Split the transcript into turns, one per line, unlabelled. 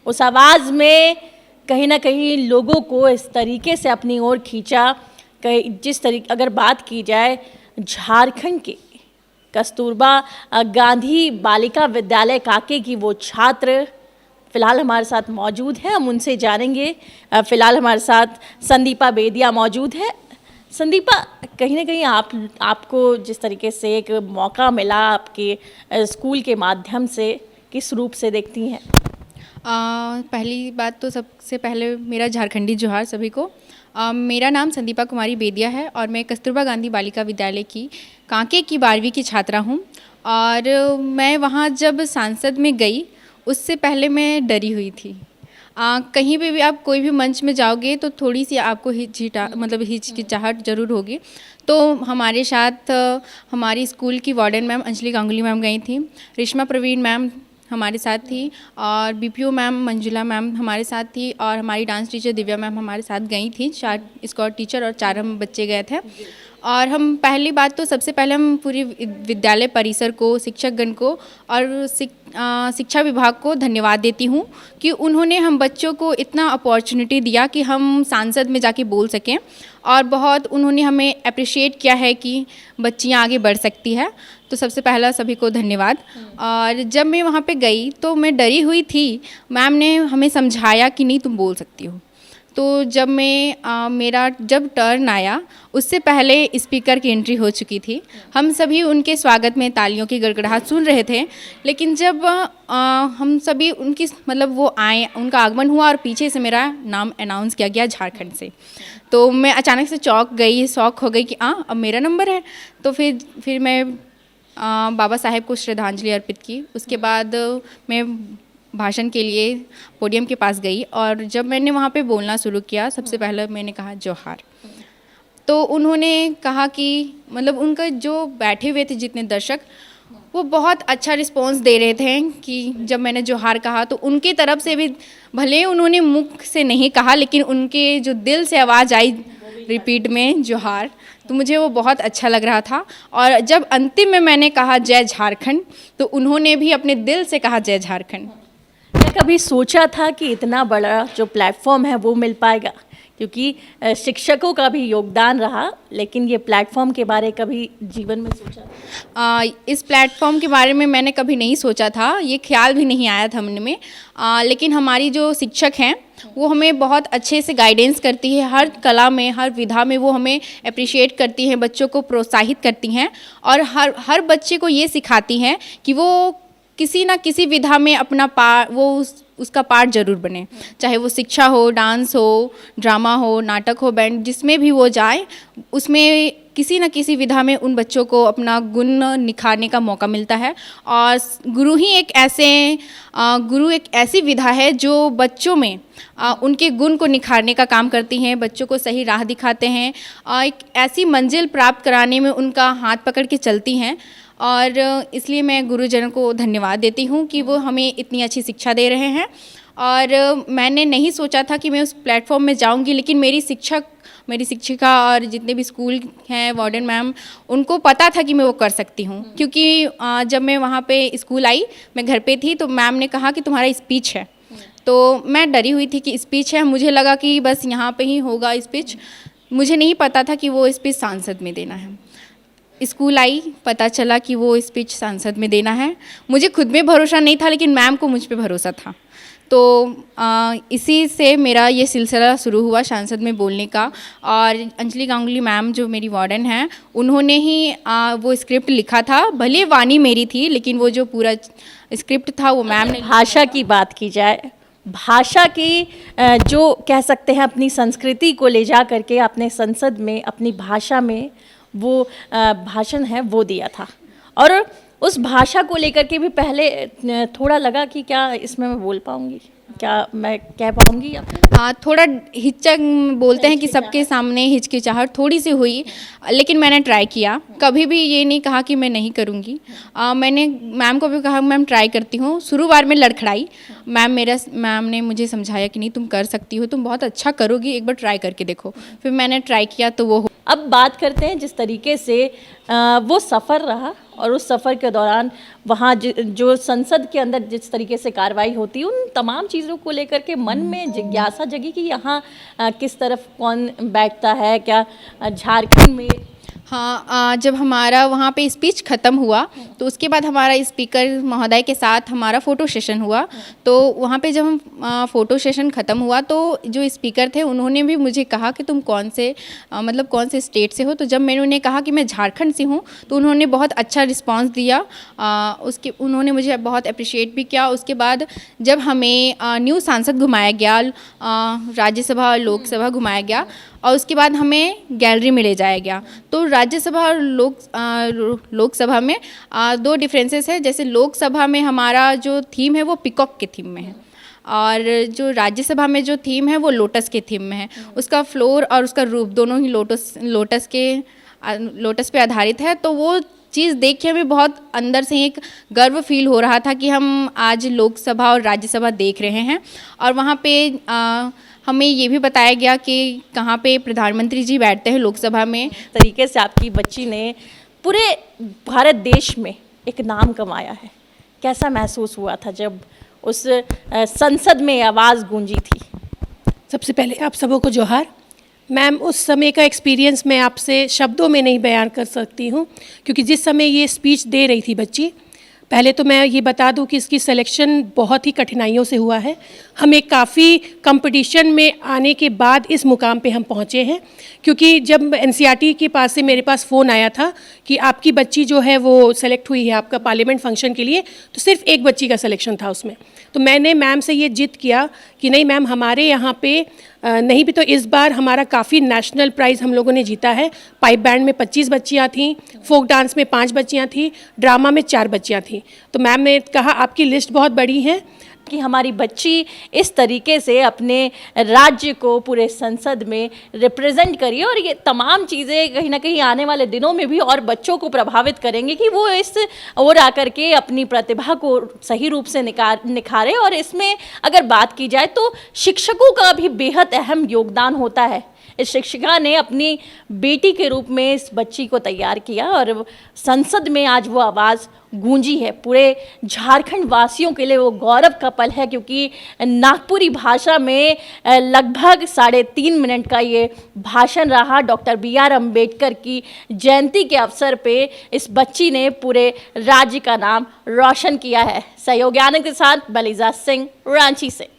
उस आवाज़ में कहीं ना कहीं लोगों को इस तरीके से अपनी ओर खींचा। जिस तरीके अगर बात की जाए झारखंड के कस्तूरबा गांधी बालिका विद्यालय कांके की, वो छात्र फ़िलहाल हमारे साथ मौजूद हैं, हम उनसे जानेंगे। फ़िलहाल हमारे साथ संदीपा बेदिया मौजूद है। संदीपा, कहीं ना कहीं आपको जिस तरीके से एक मौका मिला आपके स्कूल के माध्यम से, किस रूप से देखती हैं?
पहली बात तो सबसे पहले मेरा झारखंडी जोहार सभी को। मेरा नाम संदीपा कुमारी बेदिया है और मैं कस्तूरबा गांधी बालिका विद्यालय की कांके की 12वीं की छात्रा हूँ। और मैं वहाँ जब सांसद में गई उससे पहले मैं डरी हुई थी। कहीं पे भी आप कोई भी मंच में जाओगे तो थोड़ी सी आपको हिचकिचाहट ज़रूर होगी। तो हमारे साथ हमारी स्कूल की warden ma'am Anjali Ganguly ma'am गई थी, रिश्मा प्रवीण मैम हमारे साथ थी, और बीपीओ मैम मंजुला मैम हमारे साथ थी, और हमारी डांस टीचर दिव्या मैम हमारे साथ गई थी। 4 स्कॉट टीचर और 4 हम बच्चे गए थे। और हम पहली बात तो सबसे पहले हम पूरी विद्यालय परिसर को, शिक्षकगण को और शिक्षा विभाग को धन्यवाद देती हूँ कि उन्होंने हम बच्चों को इतना अपॉर्चुनिटी दिया कि हम सांसद में जाके बोल सकें, और बहुत उन्होंने हमें अप्रिशिएट किया है कि बच्चियाँ आगे बढ़ सकती है। तो सबसे पहला सभी को धन्यवाद। और जब मैं वहाँ पे गई तो मैं डरी हुई थी। मैम ने हमें समझाया कि नहीं तुम बोल सकती हो। तो जब मेरा जब टर्न आया उससे पहले स्पीकर की एंट्री हो चुकी थी। हम सभी उनके स्वागत में तालियों की गड़गड़ाहट सुन रहे थे, लेकिन जब हम सभी उनकी वो आए, उनका आगमन हुआ और पीछे से मेरा नाम अनाउंस किया गया झारखंड से, तो मैं अचानक से शॉक हो गई कि अब मेरा नंबर है। तो फिर मैं बाबा साहेब को श्रद्धांजलि अर्पित की। उसके बाद मैं भाषण के लिए पोडियम के पास गई, और जब मैंने वहाँ पे बोलना शुरू किया सबसे पहले मैंने कहा जोहार। तो उन्होंने कहा कि उनका जो बैठे हुए थे जितने दर्शक, वो बहुत अच्छा रिस्पॉन्स दे रहे थे कि जब मैंने जोहार कहा तो उनकी तरफ से भी, भले उन्होंने मुख से नहीं कहा लेकिन उनके जो दिल से आवाज़ आई रिपीट में जोहार, तो मुझे वो बहुत अच्छा लग रहा था। और जब अंतिम में मैंने कहा जय झारखंड, तो उन्होंने भी अपने दिल से कहा जय झारखंड।
क्या कभी सोचा था कि इतना बड़ा जो प्लेटफॉर्म है वो मिल पाएगा? क्योंकि शिक्षकों का भी योगदान रहा, लेकिन ये प्लेटफॉर्म के बारे कभी जीवन में सोचा?
इस प्लेटफॉर्म के बारे में मैंने कभी नहीं सोचा था, ये ख्याल भी नहीं आया था मन में। लेकिन हमारी जो शिक्षक हैं वो हमें बहुत अच्छे से गाइडेंस करती है, हर कला में, हर विधा में वो हमें अप्रिशिएट करती हैं, बच्चों को प्रोत्साहित करती हैं, और हर बच्चे को ये सिखाती हैं कि वो किसी ना किसी विधा में अपना उसका पार्ट जरूर बने, चाहे वो शिक्षा हो, डांस हो, ड्रामा हो, नाटक हो, बैंड, जिसमें भी वो जाए उसमें किसी न किसी विधा में उन बच्चों को अपना गुण निखारने का मौका मिलता है। और गुरु एक ऐसी विधा है जो बच्चों में उनके गुण को निखारने का काम करती हैं, बच्चों को सही राह दिखाते हैं, एक ऐसी मंजिल प्राप्त कराने में उनका हाथ पकड़ के चलती हैं। और इसलिए मैं गुरुजनों को धन्यवाद देती हूँ कि वो हमें इतनी अच्छी शिक्षा दे रहे हैं। और मैंने नहीं सोचा था कि मैं उस प्लेटफॉर्म में जाऊँगी, लेकिन मेरी शिक्षिका और जितने भी स्कूल हैं, वार्डन मैम, उनको पता था कि मैं वो कर सकती हूँ। क्योंकि जब मैं वहाँ पे स्कूल आई, मैं घर पे थी, तो मैम ने कहा कि तुम्हारा स्पीच है। तो मैं डरी हुई थी कि स्पीच है, मुझे लगा कि बस यहाँ पे ही होगा स्पीच। मुझे नहीं पता था कि वो स्पीच सांसद में देना है। स्कूल आई, पता चला कि वो स्पीच सांसद में देना है। मुझे खुद में भरोसा नहीं था, लेकिन मैम को मुझ पे भरोसा था। तो इसी से मेरा ये सिलसिला शुरू हुआ सांसद में बोलने का। और अंजलि गांगुली मैम जो मेरी वार्डन हैं, उन्होंने ही वो स्क्रिप्ट लिखा था। भले वाणी मेरी थी, लेकिन वो जो पूरा स्क्रिप्ट था वो मैम ने।
भाषा की बात की जाए, भाषा की जो कह सकते हैं अपनी संस्कृति को ले जा करके अपने संसद में अपनी भाषा में वो भाषण है वो दिया था। और उस भाषा को लेकर के भी पहले थोड़ा लगा कि क्या इसमें मैं बोल पाऊँगी, क्या मैं कह पाऊँगी?
हाँ, थोड़ा हिचक बोलते हैं कि सबके सामने हिचकिचाहट थोड़ी सी हुई, लेकिन मैंने ट्राई किया। कभी भी ये नहीं कहा कि मैं नहीं करूँगी। मैंने मैम को भी कहा मैम ट्राई करती हूँ। शुरू बार में लड़खड़ाई, मैम ने मुझे समझाया कि नहीं तुम कर सकती हो, तुम बहुत अच्छा करोगी, एक बार ट्राई करके देखो। फिर मैंने ट्राई किया तो वो।
अब बात करते हैं जिस तरीके से वो सफ़र रहा और उस सफ़र के दौरान वहाँ जो संसद के अंदर जिस तरीके से कार्रवाई होती है, उन तमाम चीज़ों को लेकर के मन में जिज्ञासा जगी कि यहाँ किस तरफ कौन बैठता है, क्या झारखंड में।
हाँ, जब हमारा वहाँ पे स्पीच ख़त्म हुआ तो उसके बाद हमारा स्पीकर महोदय के साथ हमारा फ़ोटो सेशन हुआ। तो वहाँ पे जब हम फ़ोटो सेशन ख़त्म हुआ तो जो स्पीकर थे उन्होंने भी मुझे कहा कि तुम कौन से मतलब कौन से स्टेट से हो। तो जब मैंने उन्हें कहा कि मैं झारखंड से हूँ तो उन्होंने बहुत अच्छा रिस्पांस दिया। उसके उन्होंने मुझे बहुत अप्रिशिएट भी किया। उसके बाद जब हमें न्यू सांसद घुमाया गया, राज्यसभा और लोकसभा घुमाया गया और उसके बाद हमें गैलरी में ले जाया गया। तो राज्यसभा और लोकसभा में दो डिफरेंसेस है। जैसे लोकसभा में हमारा जो थीम है वो पिकॉक के थीम में है और जो राज्यसभा में जो थीम है वो लोटस के थीम में है। उसका फ्लोर और उसका रूप दोनों ही लोटस पे आधारित है। तो वो चीज़ देख के हमें बहुत अंदर से एक गर्व फील हो रहा था कि हम आज लोकसभा और राज्यसभा देख रहे हैं। और वहाँ पे हमें ये भी बताया गया कि कहाँ पे प्रधानमंत्री जी बैठते हैं लोकसभा में।
तरीके से आपकी बच्ची ने पूरे भारत देश में एक नाम कमाया है। कैसा महसूस हुआ था जब उस संसद में आवाज़ गूंजी थी?
सबसे पहले आप सबों को जोहार। मैम, उस समय का एक्सपीरियंस मैं आपसे शब्दों में नहीं बयान कर सकती हूँ, क्योंकि जिस समय ये स्पीच दे रही थी बच्ची, पहले तो मैं ये बता दूं कि इसकी सिलेक्शन बहुत ही कठिनाइयों से हुआ है। हमें काफ़ी कंपटीशन में आने के बाद इस मुकाम पे हम पहुँचे हैं। क्योंकि जब एनसीईआरटी के पास से मेरे पास फ़ोन आया था कि आपकी बच्ची जो है वो सेलेक्ट हुई है आपका पार्लियामेंट फंक्शन के लिए, तो सिर्फ एक बच्ची का सिलेक्शन था उसमें। तो मैंने मैम से ये जिद किया कि नहीं मैम, हमारे यहाँ पे नहीं भी तो इस बार हमारा काफ़ी नेशनल प्राइज़ हम लोगों ने जीता है। पाइप बैंड में 25 बच्चियाँ थीं, फोक डांस में 5 बच्चियाँ थीं, ड्रामा में 4 बच्चियाँ थीं। तो मैम ने कहा आपकी लिस्ट बहुत बड़ी है
कि हमारी बच्ची इस तरीके से अपने राज्य को पूरे संसद में रिप्रेजेंट करिए, और ये तमाम चीज़ें कहीं ना कहीं आने वाले दिनों में भी और बच्चों को प्रभावित करेंगे कि वो इस ओर आकर के अपनी प्रतिभा को सही रूप से निखारे। और इसमें अगर बात की जाए तो शिक्षकों का भी बेहद अहम योगदान होता है। इस शिक्षिका ने अपनी बेटी के रूप में इस बच्ची को तैयार किया और संसद में आज वो आवाज़ गूंजी है। पूरे झारखंड वासियों के लिए वो गौरव का पल है, क्योंकि नागपुरी भाषा में लगभग 3.5 मिनट का ये भाषण रहा। डॉक्टर BR अम्बेडकर की जयंती के अवसर पे इस बच्ची ने पूरे राज्य का नाम रोशन किया है। सहयोगी आनंद के साथ बलिजा सिंह, रांची से।